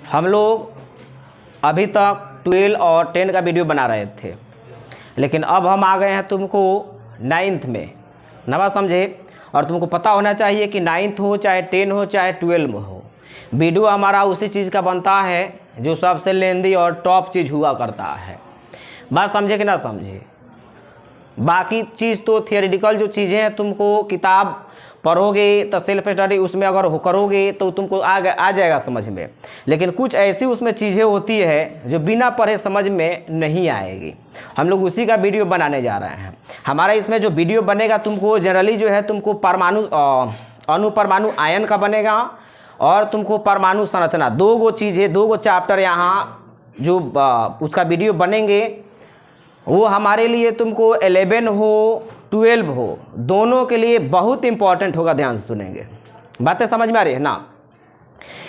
हम लोग अभी तक 12 और 10 का वीडियो बना रहे थे, लेकिन अब हम आ गए हैं तुमको 9th में। ना बात समझे? और तुमको पता होना चाहिए कि 9th हो चाहे 10 हो चाहे 12 में हो, वीडियो हमारा उसी चीज़ का बनता है जो सबसे लेंदी और टॉप चीज़ हुआ करता है। बात समझे कि ना समझे? बाकी चीज़ तो थियोरेटिकल जो चीज़ें हैं, तुमको किताब पढ़ोगे तो सेल्फ स्टडी उसमें अगर हो करोगे तो तुमको आ जाएगा समझ में, लेकिन कुछ ऐसी उसमें चीज़ें होती है जो बिना पढ़े समझ में नहीं आएगी। हम लोग उसी का वीडियो बनाने जा रहे हैं। हमारा इसमें जो वीडियो बनेगा तुमको जनरली जो है तुमको परमाणु अणुपरमाणु आयन का बनेगा और तुमको परमाणु संरचना, दो गो चीज़ें, दो गो चैप्टर यहाँ जो उसका वीडियो बनेंगे वो हमारे लिए तुमको 11 हो 12 हो, दोनों के लिए बहुत इंपॉर्टेंट होगा। ध्यान से सुनेंगे, बातें समझ में आ रही है ना?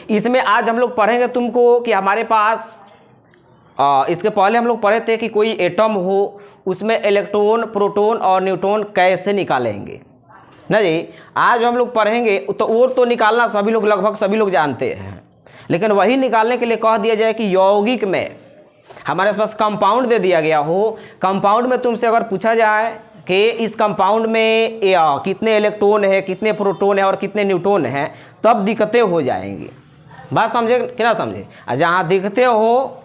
इसमें आज हम लोग पढ़ेंगे तुमको कि हमारे पास इसके पहले हम लोग पढ़े थे कि कोई एटम हो, उसमें इलेक्ट्रॉन, प्रोटॉन और न्यूट्रॉन कैसे निकालेंगे ना जी। आज हम लोग पढ़ेंगे तो वो तो निकालना सभी लोग, लगभग सभी लोग जानते हैं, लेकिन वही निकालने के लिए कह दिया जाए कि यौगिक में हमारे पास कंपाउंड दे दिया गया हो। कंपाउंड में तुमसे अगर पूछा जाए कि इस कंपाउंड में कितने इलेक्ट्रॉन है, कितने प्रोटॉन है और कितने न्यूट्रॉन हैं, तब दिक्कतें हो जाएंगी। बात समझे कि ना समझे? जहाँ दिक्कतें हो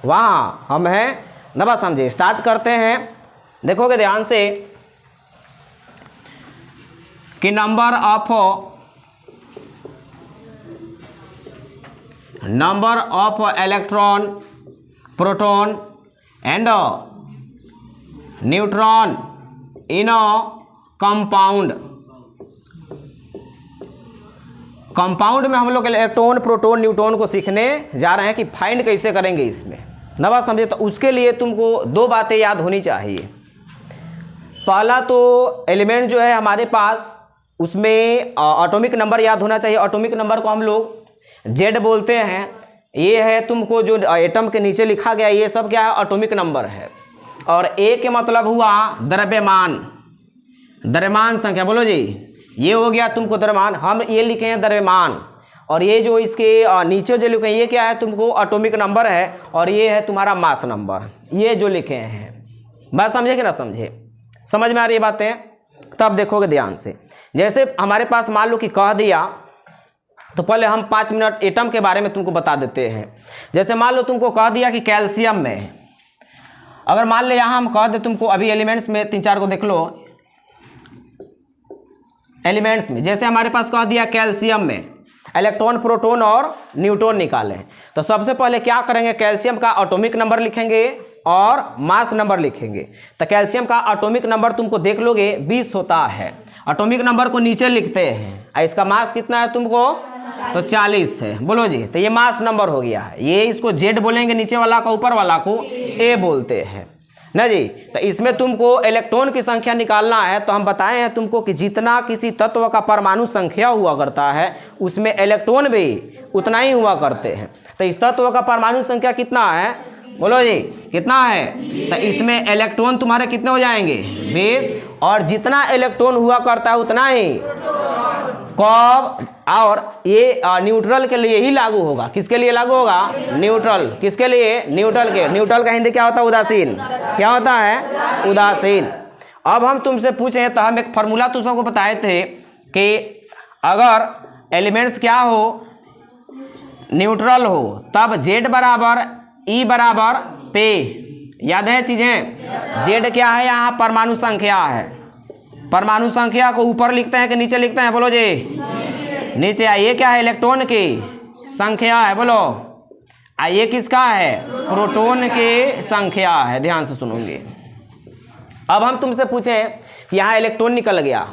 वहाँ हम हैं ना। बात समझे? स्टार्ट करते हैं। देखोगे ध्यान से कि number of electron, proton and neutron in compound. Compound में हम लोग इलेक्ट्रॉन, प्रोटॉन, न्यूट्रॉन को सीखने जा रहे हैं कि फाइंड कैसे करेंगे इसमें। ना बात समझे? तो उसके लिए तुमको दो बातें याद होनी चाहिए। पहला तो एलिमेंट जो है हमारे पास, उसमें एटॉमिक नंबर याद होना चाहिए। एटॉमिक नंबर को हम लोग जेड बोलते हैं। ये है तुमको जो एटम के नीचे लिखा गया, ये सब क्या है? एटॉमिक नंबर है। और ए के मतलब हुआ द्रव्यमान, द्रव्यमान संख्या। बोलो जी, ये हो गया तुमको द्रव्यमान। हम ये लिखे हैं द्रव्यमान, और ये जो इसके नीचे जो लिखे हैं ये क्या है? तुमको एटॉमिक नंबर है, और ये है तुम्हारा मास नंबर, ये जो लिखे हैं। बात समझे कि ना समझे? समझ में आ रही है बातें? तब देखोगे ध्यान से। जैसे हमारे पास मान लो कि कह दिया, तो पहले हम 5 मिनट एटम के बारे में तुमको बता देते हैं। जैसे मान लो तुमको कह दिया कि कैल्शियम में, अगर मान ले यहाँ हम कह दे तुमको, अभी एलिमेंट्स में 3-4 को देख लो। एलिमेंट्स में जैसे हमारे पास कह दिया कैल्शियम में इलेक्ट्रॉन, प्रोटॉन और न्यूट्रॉन निकालें, तो सबसे पहले क्या करेंगे? कैल्शियम का एटॉमिक नंबर लिखेंगे और मास नंबर लिखेंगे। तो कैल्शियम का एटॉमिक नंबर तुमको देख लोगे 20 होता है। एटॉमिक नंबर को नीचे लिखते हैं। इसका मास कितना है तुमको? तो 40 है। बोलो जी, तो ये मास नंबर हो गया। ये इसको जेड बोलेंगे, नीचे वाला का, ऊपर वाला को ए बोलते हैं ना जी। तो इसमें तुमको इलेक्ट्रॉन की संख्या निकालना है। तो हम बताए हैं तुमको कि जितना किसी तत्व का परमाणु संख्या हुआ करता है, उसमें इलेक्ट्रॉन भी उतना ही हुआ करते हैं। तो इस तत्व का परमाणु संख्या कितना है? बोलो जी, कितना है? तो इसमें इलेक्ट्रॉन तुम्हारे कितने हो जाएंगे? 20। और जितना इलेक्ट्रॉन हुआ करता है उतना ही कब, और ये न्यूट्रल के लिए ही लागू होगा। किसके लिए लागू होगा? न्यूट्रल। किसके लिए? न्यूट्रल के। न्यूट्रल का हिंदी क्या होता है? उदासीन। क्या होता है? उदासीन। अब हम तुमसे पूछें तो हम एक फार्मूला तुम सबको बताए थे कि अगर एलिमेंट्स क्या हो? न्यूट्रल हो, तब जेड बराबर ई बराबर पे। याद है चीजें? जेड क्या है? यहाँ परमाणु संख्या है। परमाणु संख्या को ऊपर लिखते हैं कि नीचे लिखते हैं? बोलो जी, नीचे। ये क्या है? इलेक्ट्रॉन की संख्या है। बोलो, ये किसका है? प्रोटॉन की संख्या है। ध्यान से सुनोगे। अब हम तुमसे पूछें कि यहाँ इलेक्ट्रॉन निकल गया,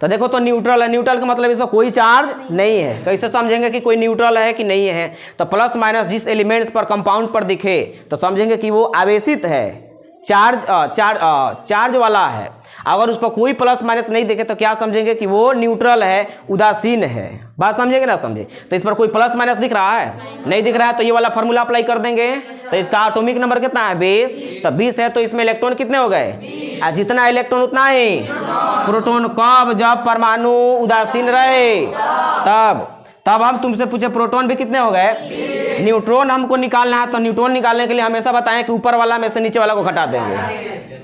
तो देखो तो न्यूट्रल है। न्यूट्रल का मतलब इसका कोई चार्ज नहीं है। कैसे समझेंगे कि कोई न्यूट्रल है कि नहीं है? तो प्लस माइनस जिस एलिमेंट्स पर, कंपाउंड पर दिखे तो समझेंगे कि वो आवेशित है, चार्ज वाला है। अगर उस पर कोई प्लस माइनस नहीं दिखे तो क्या समझेंगे कि वो न्यूट्रल है, उदासीन है। बात समझेंगे ना समझे? तो इस पर कोई प्लस माइनस दिख रहा है? नहीं दिख रहा है, तो ये वाला फार्मूला अप्लाई कर देंगे। तो इसका एटॉमिक नंबर कितना है? 20। तो 20 है तो इसमें इलेक्ट्रॉन कितने हो गए? जितना इलेक्ट्रॉन उतना ही प्रोटॉन। कब? जब परमाणु उदासीन रहे तब। तब हम तुमसे पूछे प्रोटॉन भी कितने हो गए, न्यूट्रॉन हमको निकालना है। तो न्यूट्रॉन निकालने के लिए हमेशा बताएं कि ऊपर वाला में से नीचे वाला को घटा देंगे।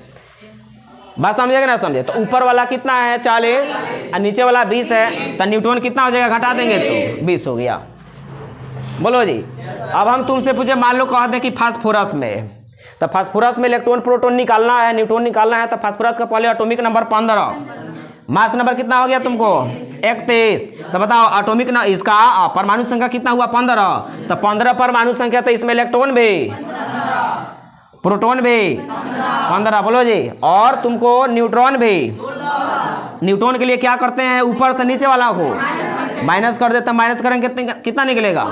बात समझेगा ना, समझे? तो ऊपर वाला कितना है 40 और नीचे वाला 20 है, तो न्यूट्रॉन कितना हो जाएगा, घटा देंगे तो 20 हो गया। बोलो जी। अब हम तुमसे पूछे, मान लो कहते हैं कि फास्फोरस में, तो फास्फोरस में इलेक्ट्रॉन प्रोटॉन निकालना है, न्यूट्रॉन निकालना है। तो फास्फोरस का पहले एटॉमिक नंबर 15, मास नंबर कितना हो गया तुमको 31। तो बताओ एटॉमिक ना इसका परमाणु संख्या कितना हुआ 15। तो 15 परमाणु संख्या, तो इसमें इलेक्ट्रॉन भी प्रोटॉन भी 15। बोलो जी। और तुमको न्यूट्रॉन भी, न्यूट्रॉन के लिए क्या करते हैं, ऊपर से नीचे वाला को माइनस कर देते हैं। माइनस करेंगे कितना निकलेगा,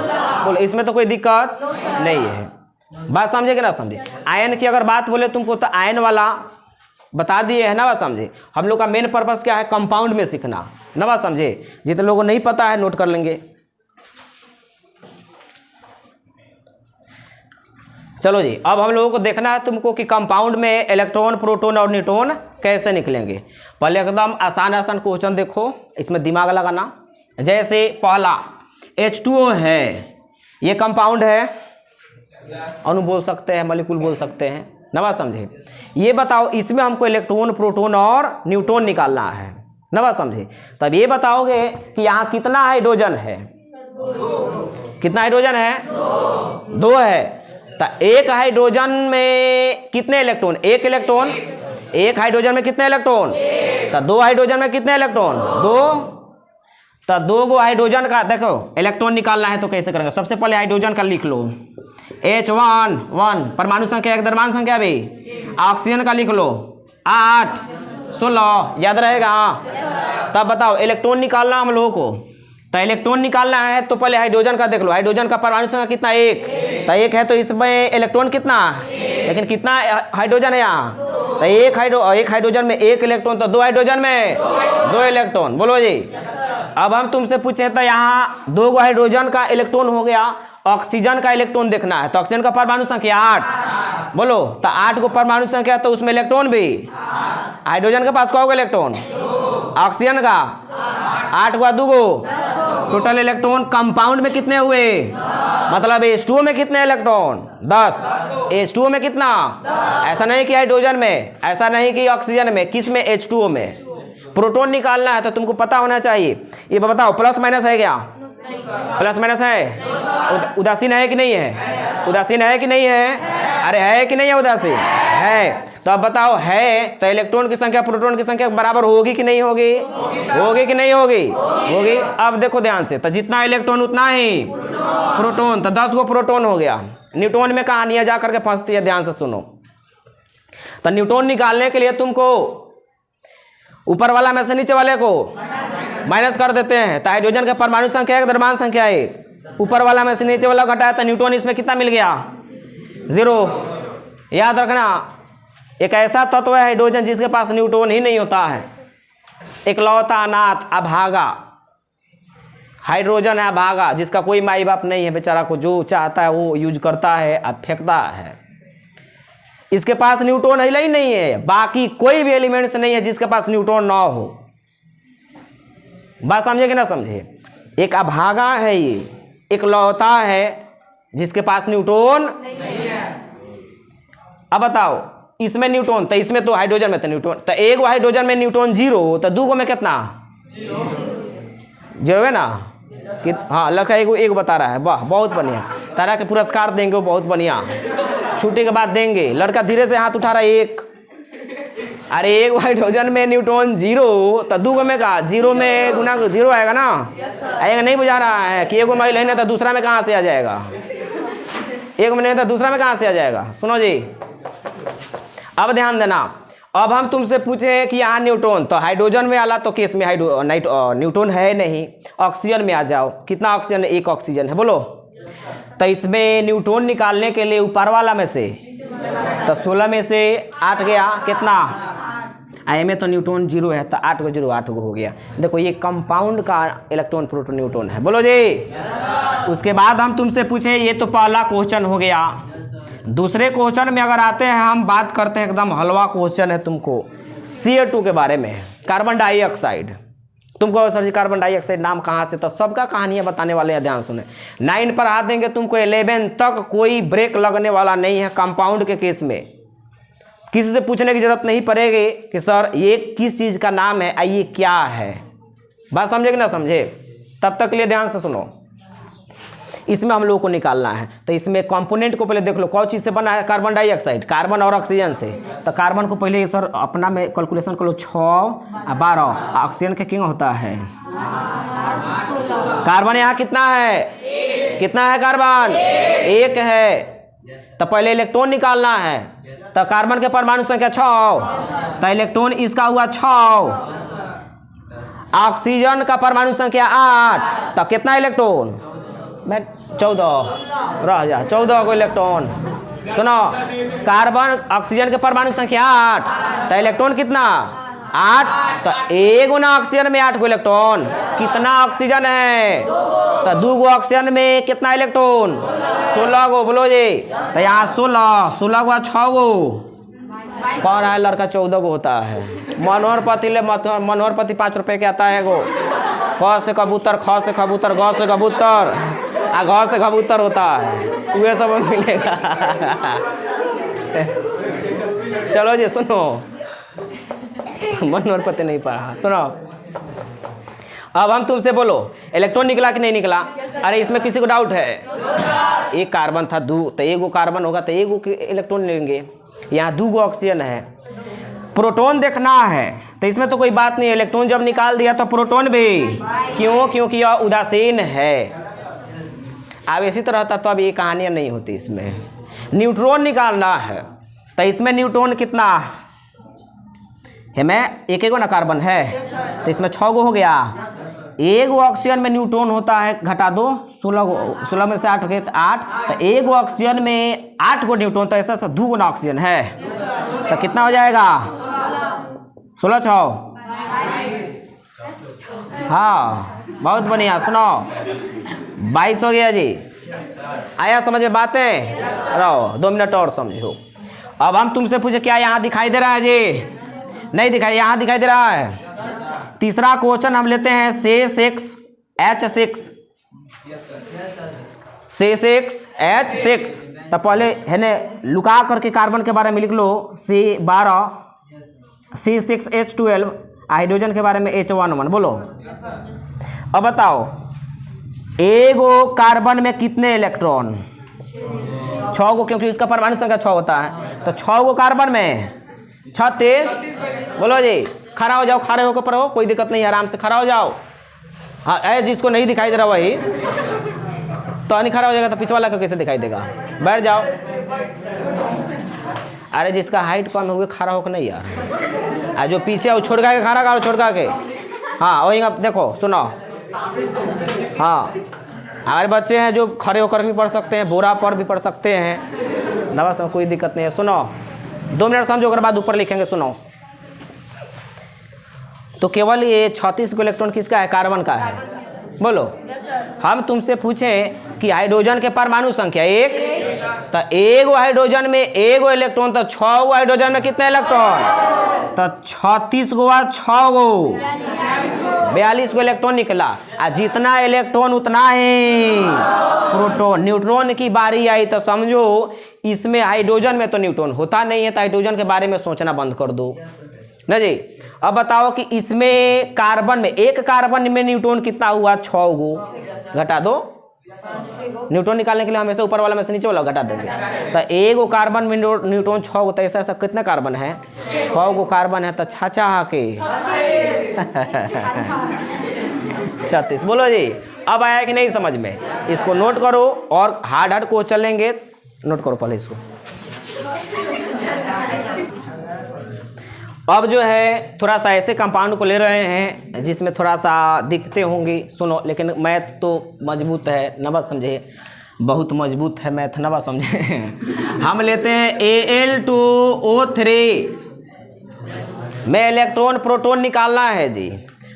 बोलो। इसमें तो कोई दिक्कत नहीं है। बात समझे कि ना समझे? आयन की अगर बात बोले तुमको, तो आयन वाला बता दिए है ना, बात समझे? हम लोग का मेन पर्पस क्या है, कंपाउंड में सीखना ना, बात समझे? जितने लोगों को नहीं पता है नोट कर लेंगे। चलो जी। अब हम लोगों को देखना है तुमको कि कंपाउंड में इलेक्ट्रॉन प्रोटॉन और न्यूट्रॉन कैसे निकलेंगे। पहले एकदम आसान आसान क्वेश्चन देखो, इसमें दिमाग लगाना। जैसे पहला H2O है, ये कंपाउंड है, अणु बोल सकते हैं, मॉलिक्यूल बोल सकते हैं ना, बात समझे? ये बताओ इसमें हमको इलेक्ट्रॉन प्रोटॉन और न्यूट्रॉन निकालना है ना, बात समझे? तब ये बताओगे कि यहाँ कितना हाइड्रोजन है, कितना हाइड्रोजन है, 2 है। तो एक हाइड्रोजन में कितने इलेक्ट्रॉन, एक इलेक्ट्रॉन, एक हाइड्रोजन में कितने इलेक्ट्रॉन, तो 2 हाइड्रोजन में कितने इलेक्ट्रॉन, 2। तो 2 गो हाइड्रोजन का देखो इलेक्ट्रॉन निकालना है, तो कैसे करेंगे? सबसे पहले हाइड्रोजन का लिख लो, H1 1 परमाणु संख्या, एक द्रव्यमान संख्या भी। ऑक्सीजन का लिख लो 8 16, याद रहेगा? तब बताओ इलेक्ट्रॉन निकालना हम लोगों को, तो इलेक्ट्रॉन निकालना है तो पहले हाइड्रोजन का देख लो। हाइड्रोजन का परमाणु संख्या कितना, 1। तो 1 है, तो इसमें इलेक्ट्रॉन कितना, लेकिन कितना हाइड्रोजन है यहाँ, तो एक हाइड्रोजन में 1 इलेक्ट्रॉन, तो 2 हाइड्रोजन में 2 इलेक्ट्रॉन। बोलो जी। अब हम तुमसे पूछे, तो यहाँ 2 गो हाइड्रोजन का इलेक्ट्रॉन हो गया, ऑक्सीजन का इलेक्ट्रॉन देखना है। तो ऑक्सीजन का परमाणु संख्या 8, बोलो। तो 8 को परमाणु संख्या, तो उसमें इलेक्ट्रॉन भी, हाइड्रोजन के पास कहोगे इलेक्ट्रॉन, ऑक्सीजन का 8 को 2 गो, टोटल इलेक्ट्रॉन कंपाउंड में कितने हुए, मतलब H2O में कितने इलेक्ट्रॉन, 10। H2O में कितना, ऐसा नहीं कि हाइड्रोजन में, ऐसा नहीं कि ऑक्सीजन में, किस में, H2O में। प्रोटॉन निकालना है तो तुमको पता होना चाहिए। ये बताओ प्लस माइनस है क्या, प्लस माइनस है, उदासीन है कि नहीं है, उदासीन है कि नहीं है, अरे है कि नहीं है, उदासीन है। तो अब बताओ है, तो इलेक्ट्रॉन की संख्या प्रोटॉन की संख्या बराबर होगी कि नहीं होगी, होगी कि नहीं होगी, होगी। अब देखो ध्यान से, तो जितना इलेक्ट्रॉन उतना ही प्रोटॉन, तो 10 गो प्रोटॉन हो गया। न्यूट्रॉन में कहानियां जा करके फंसती है, ध्यान से सुनो। तो न्यूट्रॉन निकालने के लिए तुमको ऊपर वाला में से नीचे वाले को माइनस कर देते हैं। तो हाइड्रोजन का परमाणु संख्या 1, द्रव्यमान संख्या 1, ऊपर वाला में से नीचे वाला घटाया, तो न्यूट्रॉन इसमें कितना मिल गया, 0। याद रखना, एक ऐसा तत्व है हाइड्रोजन जिसके पास न्यूट्रॉन ही नहीं होता है, इकलौता अनाथ अभागा हाइड्रोजन है, अभागा, जिसका कोई माई बाप नहीं है, बेचारा को जो चाहता है वो यूज करता है, अब फेंकता है। इसके पास न्यूट्रॉन ही नहीं है, बाकी कोई भी एलिमेंट्स नहीं है जिसके पास न्यूट्रॉन ना हो। बात समझे कि ना समझे? एक अभागा है, ये इकलौता है जिसके पास न्यूट्रॉन नहीं है। अब बताओ इसमें न्यूट्रॉन, तो इसमें तो हाइड्रोजन में तो न्यूट्रॉन, तो एक हाइड्रोजन में न्यूट्रॉन 0, तो 2 गो में कितना, 0 है ना कि, हाँ लड़का एक बता रहा है, वाह बहुत बढ़िया, तारा के पुरस्कार देंगे, वो बहुत बढ़िया, छुट्टी के बाद देंगे। लड़का धीरे से हाथ उठा रहा है, 1। अरे एक हाइड्रोजन में न्यूट्रॉन 0, तो 2 गो में का 0 में गुना 0 आएगा ना, आएगा? नहीं बुझा रहा है कि एगो में लेने तो दूसरा में कहाँ से आ जाएगा, एक में लेने तो दूसरा में कहाँ से आ जाएगा। सुनो जी, अब ध्यान देना। अब हम तुमसे पूछे कि यहाँ न्यूट्रॉन, तो हाइड्रोजन में आला तो केस में न्यूट्रॉन है नहीं। ऑक्सीजन में आ जाओ, कितना ऑक्सीजन, 1 ऑक्सीजन है, बोलो। तो इसमें न्यूट्रॉन निकालने के लिए ऊपर वाला में से, तो 16 में से 8 गया, कितना, आई में तो न्यूट्रॉन 0 है, तो 8 को 0 8 को हो गया। देखो ये कंपाउंड का इलेक्ट्रॉन प्रोटॉन न्यूट्रॉन है, बोलो जी। उसके बाद हम तुमसे पूछे, ये तो पहला क्वेश्चन हो गया। दूसरे क्वेश्चन में अगर आते हैं, हम बात करते हैं, एकदम हलवा क्वेश्चन है तुमको, CO2 के बारे में, कार्बन डाइऑक्साइड। तुमको सर जी कार्बन डाइऑक्साइड नाम कहाँ से, तो सबका कहानियाँ बताने वाले हैं, ध्यान सुने। 9 पर हाथ देंगे तुमको 11 तक कोई ब्रेक लगने वाला नहीं है कंपाउंड के केस में। किसी से पूछने की जरूरत नहीं पड़ेगी कि सर ये किस चीज़ का नाम है, ये क्या है। बात समझे कि ना समझे? तब तक के लिए ध्यान से सुनो। इसमें हम लोगों को निकालना है, तो इसमें कंपोनेंट को पहले देख लो, कौन चीज़ से बना है? कार्बन डाइऑक्साइड, कार्बन और ऑक्सीजन से। तो कार्बन को पहले सर अपना में कैलकुलेशन कर लो, 6 और 12। ऑक्सीजन का किंग होता है कार्बन। यहाँ कितना है? कितना है कार्बन? 1 है। तो पहले इलेक्ट्रॉन निकालना है, तो कार्बन के परमाणु संख्या 6, तो इलेक्ट्रॉन इसका हुआ 6। ऑक्सीजन का परमाणु संख्या 8, तो कितना इलेक्ट्रॉन? मैं 14 रह जा, 14 को इलेक्ट्रॉन। सुनो, कार्बन ऑक्सीजन के परमाणु संख्या 8, तो इलेक्ट्रॉन कितना? 8। तो 1 गुना ऑक्सीजन में 8 को इलेक्ट्रॉन। कितना ऑक्सीजन है? तो 2 गो ऑक्सीजन में कितना इलेक्ट्रॉन? 16 गो। बोलो जी, तो यहाँ 16 गो 6 गो। कौन है लड़का? 14 गो होता है। मनोहर पति ले, मनोहर पति 5 रुपए के आता है गो। क से कबूतर, ख से कबूतर, ग से कबूतर, घ से कबूतर होता है, वे सब मिलेगा। चलो जी सुनो, मनोहर पति नहीं पढ़ा, सुनो। अब हम तुमसे बोलो, इलेक्ट्रॉन निकला कि नहीं निकला? अरे इसमें किसी को डाउट है? एक कार्बन था, 2, तो 1 गो कार्बन होगा तो 1 गो इलेक्ट्रॉन लेंगे। यहाँ 2 गो ऑक्सीजन है। प्रोटॉन देखना है, तो इसमें तो कोई बात नहीं है। इलेक्ट्रॉन जब निकाल दिया तो प्रोटॉन भी, क्यों? क्योंकि यह उदासीन है। अब इसी तरह था तो अब ये कहानियाँ नहीं होती इसमें। न्यूट्रॉन निकालना है, तो इसमें न्यूट्रॉन कितना है? मैं 1 ना कार्बन है, तो इसमें 6 गो हो गया। 1 गो ऑक्सीजन में न्यूट्रॉन होता है, घटा दो, 16 गो। 16 में से 8 हो गए तो 8। तो 1 गो ऑक्सीजन में 8 गो न्यूट्रॉन, तो ऐसा 2 गुना ऑक्सीजन है, तो कितना हो जाएगा? 16 6। हाँ बहुत बढ़िया। सुनो, 22 हो गया जी। आया समझ में बातें? रहो 2 मिनट और समझो। अब हम तुमसे पूछे, क्या यहाँ दिखाई दे रहा है जी? नहीं दिखाई, यहाँ दिखाई दे रहा है। तीसरा क्वेश्चन हम लेते हैं C6H6। C6H6। तो पहले है ने लुका करके कार्बन के बारे में लिख लो, C12, C6H12, हाइड्रोजन के बारे में H11। बोलो अब बताओ, 1 गो कार्बन में कितने इलेक्ट्रॉन? 6 गो, क्योंकि इसका परमाणु संख्या 6 होता है। तो 6 गो कार्बन में 36। बोलो जी, खड़ा हो जाओ, खड़े होकर पढ़ो, कोई दिक्कत नहीं, आराम से खड़ा हो जाओ। हाँ, जिसको नहीं दिखाई दे रहा वही तो नहीं खड़ा हो जाएगा, तो पिछवा वाला को कैसे दिखाई देगा? बैठ जाओ। अरे जिसका हाइट कम हुए खड़ा होकर नहीं यार, जो पीछे वो छोड़ के खड़ा करो, छोड़ के। हाँ वही, अब देखो सुनो। हाँ, हमारे बच्चे हैं जो खड़े होकर भी पढ़ सकते हैं, बोरा पर भी पढ़ सकते हैं, नवास में कोई दिक्कत नहीं है। सुनो, 2 मिनट समझो, उसके बाद ऊपर लिखेंगे। सुनो, तो केवल ये 36 को इलेक्ट्रॉन किसका है? कार्बन का है। बोलो, हम तुमसे पूछें कि हाइड्रोजन के परमाणु संख्या 1, तो 1 गो हाइड्रोजन में 1 गो इलेक्ट्रॉन, तो 6 गो हाइड्रोजन में कितने इलेक्ट्रॉन? तो 36 गो 6 गो 42 गो इलेक्ट्रॉन निकला। जितना इलेक्ट्रॉन उतना ही प्रोटॉन। न्यूट्रॉन की बारी आई तो समझो इसमें, हाइड्रोजन में तो न्यूट्रॉन होता नहीं है, तो हाइड्रोजन के बारे में सोचना बंद कर दो ना जी। अब बताओ कि इसमें कार्बन में, 1 कार्बन में न्यूट्रॉन कितना हुआ? 6 गो। घटा दो, न्यूट्रॉन निकालने के लिए हमेशा ऊपर वाला में से नीचे वाला घटा देंगे। तो 1 गो कार्बन में न्यूट्रॉन 6 गो, तो ऐसा ऐसा कितना कार्बन है? 6 गो कार्बन है, तो 6 के 36। बोलो जी, अब आया कि नहीं समझ में? इसको नोट करो और हार्ड को चलेंगे, नोट करो पहले इसको। अब जो है थोड़ा सा ऐसे कंपाउंड को ले रहे हैं जिसमें थोड़ा सा दिखते होंगे। सुनो, लेकिन मैथ तो मजबूत है, नवा समझे, बहुत मजबूत है मैथ, नवा समझे। हम लेते हैं Al2O3 में इलेक्ट्रॉन प्रोटॉन निकालना है जी।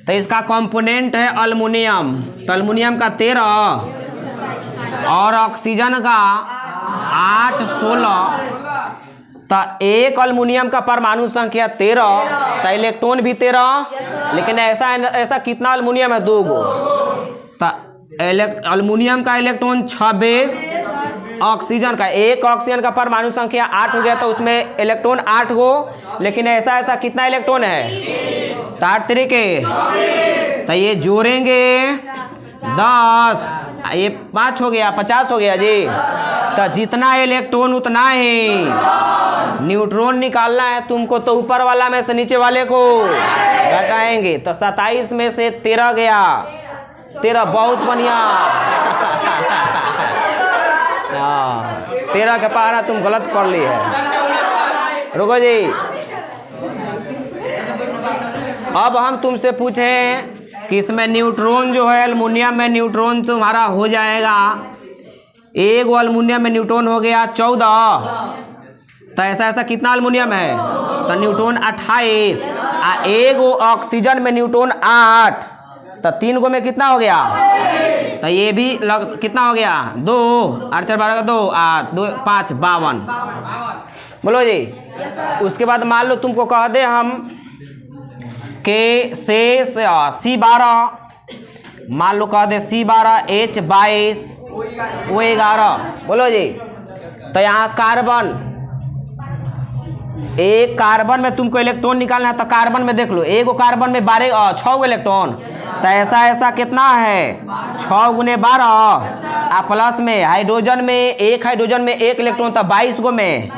तो इसका कंपोनेंट है अल्मुनियम, तो अल्मुनियम का 13 और ऑक्सीजन का 8 16। तो एक अल्युमिनियम का परमाणु संख्या 13, तो इलेक्ट्रॉन भी 13, लेकिन ऐसा कितना अल्युमिनियम है? 2 गो। तो अल्युमिनियम का इलेक्ट्रॉन 26, ऑक्सीजन का, एक ऑक्सीजन का परमाणु संख्या 8 हो गया, तो उसमें इलेक्ट्रॉन 8 गो, लेकिन ऐसा कितना इलेक्ट्रॉन है? तो 8 तरीके, तो ये जोड़ेंगे 10, ये 5 हो गया, 50 हो गया जी। तो जितना इलेक्ट्रॉन उतना ही न्यूट्रॉन निकालना है तुमको, तो ऊपर वाला में से नीचे वाले को घटाएंगे। तो 27 में से 13 गया, 13 बहुत बढ़िया। 13 के पहाड़ा तुम गलत पढ़ ली है। रुको जी, अब हम तुमसे पूछें कि इसमें न्यूट्रॉन जो है, अल्युमिनियम में न्यूट्रॉन तुम्हारा हो जाएगा, एक वो अल्युमिनियम में न्यूट्रॉन हो गया 14, तो ऐसा कितना अल्युमिनियम है? तो न्यूट्रॉन 28, एक वो ऑक्सीजन में न्यूट्रॉन 8, तो 3 गो में कितना हो गया? तो ये भी कितना हो गया? 2, 8 4 12 का 2, 8 2 5 52। बोलो जी। उसके बाद मान लो तुमको कह दे हम के शेष C12, मान लो कह दे C12 H22 O11। बोलो जी। तो यहाँ कार्बन, एक कार्बन में तुमको इलेक्ट्रॉन निकालना है, तो कार्बन में देख लो, एक कार्बन में 6 गो इलेक्ट्रॉन, तो ऐसा कितना है? 6 गुने 12, प्लस में हाइड्रोजन में, एक हाइड्रोजन में 1 इलेक्ट्रॉन, तो 22 गो में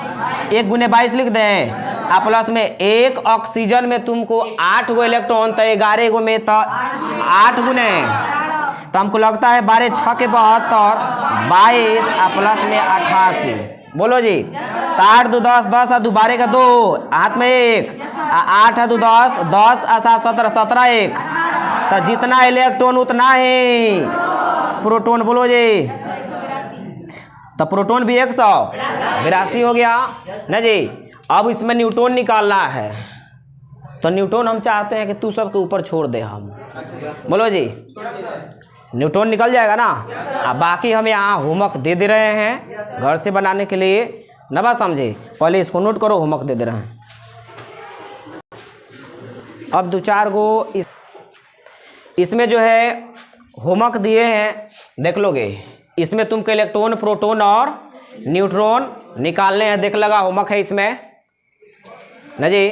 1 गुने 22 लिख दें, प्लस में एक ऑक्सीजन में तुमको 8 गो इलेक्ट्रॉन, तो 11 गो में, तो 8 गुने, तो हमको लगता है 12 6 के 72, 22 प्लस में 88। बोलो जी। 8 2 10, 10 2 12 का 2, हाथ में 1, 8 2 10, 10 7 17, 17 1, तो जितना इलेक्ट्रॉन उतना ही प्रोटॉन। बोलो जी। तो प्रोटॉन भी 182 हो गया ना जी। अब इसमें न्यूट्रॉन निकालना है, तो न्यूट्रॉन हम चाहते हैं कि तू सबके ऊपर छोड़ दे हम। बोलो जी। न्यूट्रॉन निकल जाएगा ना। अब बाकी हम यहाँ होमवर्क दे रहे हैं घर से बनाने के लिए, ना बात समझे? पहले इसको नोट करो, होमवर्क दे रहे हैं। अब 2-4 गो इसमें जो है होमवर्क दिए हैं, देख लोगे। इसमें तुमको इलेक्ट्रॉन, प्रोटॉन और न्यूट्रॉन निकालने हैं, देख लगा होमवर्क है इसमें ना जी।